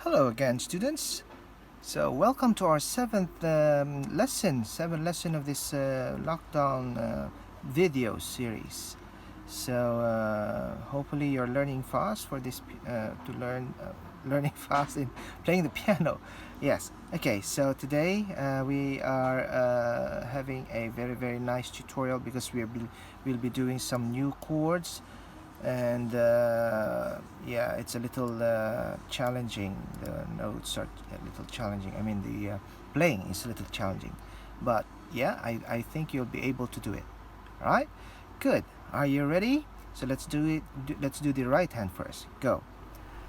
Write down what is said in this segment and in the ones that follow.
Hello again, students. So welcome to our seventh lesson of this lockdown video series. So hopefully you're learning fast for this learning fast in playing the piano. Yes. Okay. So today we are having a very nice tutorial because we'll be doing some new chords. And yeah, it's a little challenging. The notes are a little challenging. I mean, the playing is a little challenging, but yeah, I think you'll be able to do it. All right, good. Are you ready? So let's do it. Let's do the right hand first. Go.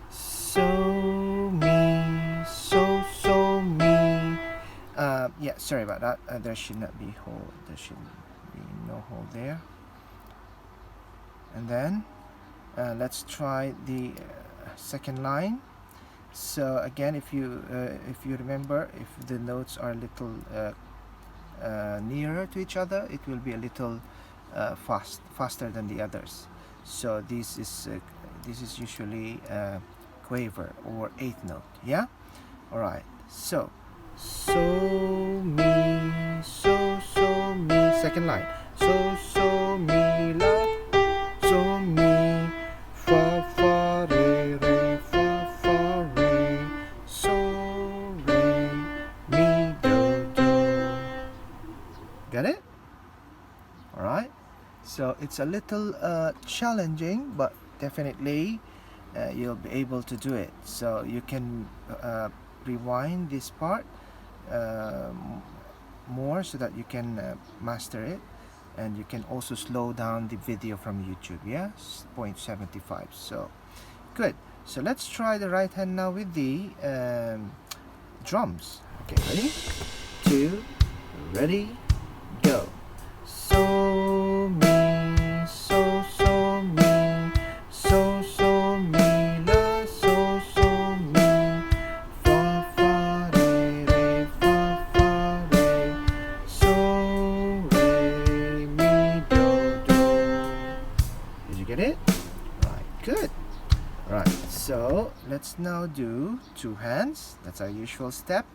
So me, so me. Yeah, sorry about that. There should not be hold. There should be no hold there. And then let's try the second line. So again, if you remember, if the notes are a little nearer to each other, it will be a little faster than the others. So this is usually quaver or eighth note. Yeah. All right. So me, so me. Second line. So me la. So mi fa re fa re so re mi do. Got it? All right. So it's a little challenging, but definitely you'll be able to do it. So you can rewind this part more so that you can master it. And you can also slow down the video from YouTube. Yeah, 0.75. So good. So let's try the right hand now with the drums. Okay, ready? 2, ready, go. So me, so me, so me la, so me fa re so re mi do. Did you get it? Right, good. Right, so let's now do two hands. That's our usual step.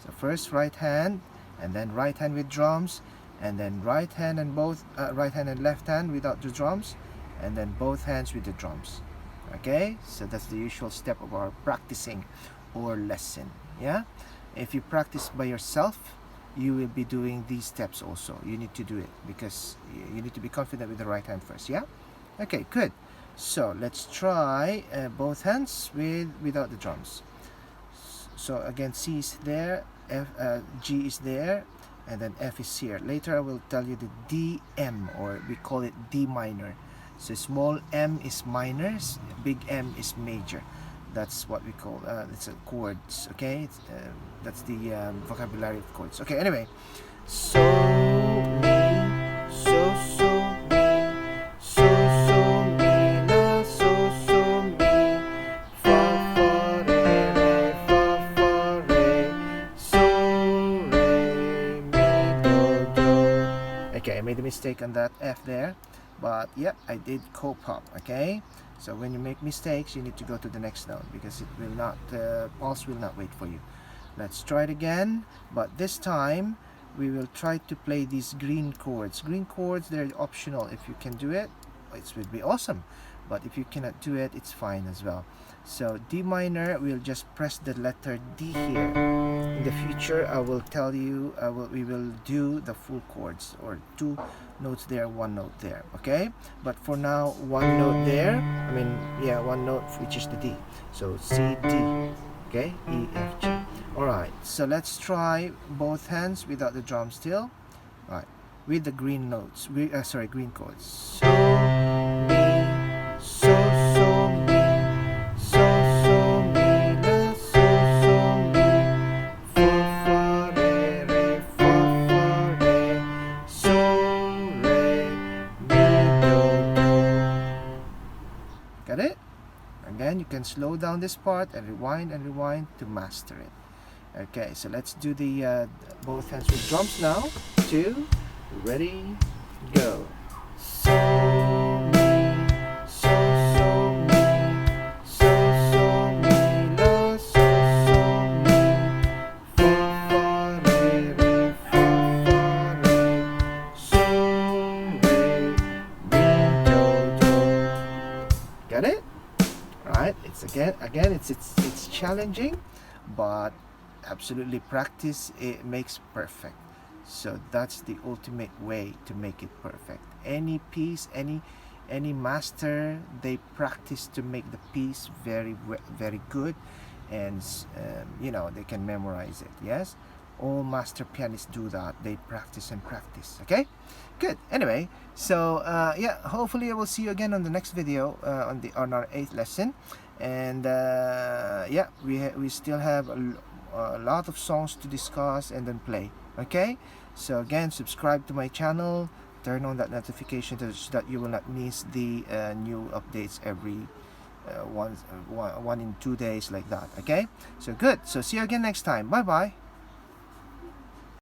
So first right hand, and then right hand with drums, and then right hand and left hand without the drums, and then both hands with the drums. Okay, so that's the usual step of our practicing or lesson. Yeah, if you practice by yourself, you will be doing these steps also. You need to do it because you need to be confident with the right hand first. Yeah. Okay, good. So let's try both hands without the drums. So again, C is there, G is there, and then F is here. Later I will tell you the D, M, or we call it D minor. So small m is minor, big M is major. That's what we call it's a chords. Okay, that's the vocabulary of chords. Okay, anyway, so me, so me, so me la, so me fa re so re mi do. Okay, I made a mistake on that F there, but yep, I did cope up. Okay, so when you make mistakes, you need to go to the next note because it will not pulse will not wait for you. Let's try it again, but this time we will try to play these green chords. Green chords, they're optional. If you can do it, it would be awesome, but if you cannot do it, it's fine as well. So D minor, we'll just press the letter D here. In the future, I will tell you we will do the full chords, or two notes there, one note there. Okay, but for now, one note there, one note, which is the D. So C, D. Okay, E, F, G. Alright, so let's try both hands without the drum still. Alright, with the green notes, green chords. So me, so me, so me la, so me fa re so re mi do. Got it? Again, you can slow down this part and rewind to master it. Okay, so let's do the both hands with drums now. 2, ready, go. So me, so me, so me la, so again, it's challenging, but absolutely practice it makes perfect. So that's the ultimate way to make it perfect. Any piece, any master, they practice to make the piece very good, and you know, they can memorize it. Yes, all master pianists do that. They practice and practice. Okay, good. Anyway, so yeah, hopefully I will see you again on the next video, on our 8th lesson. And yeah, we still have a lot of songs to discuss and then play. Okay, so again, subscribe to my channel, turn on that notification so that you will not miss the new updates every one in 2 days, like that. Okay, so good. So see you again next time. Bye bye.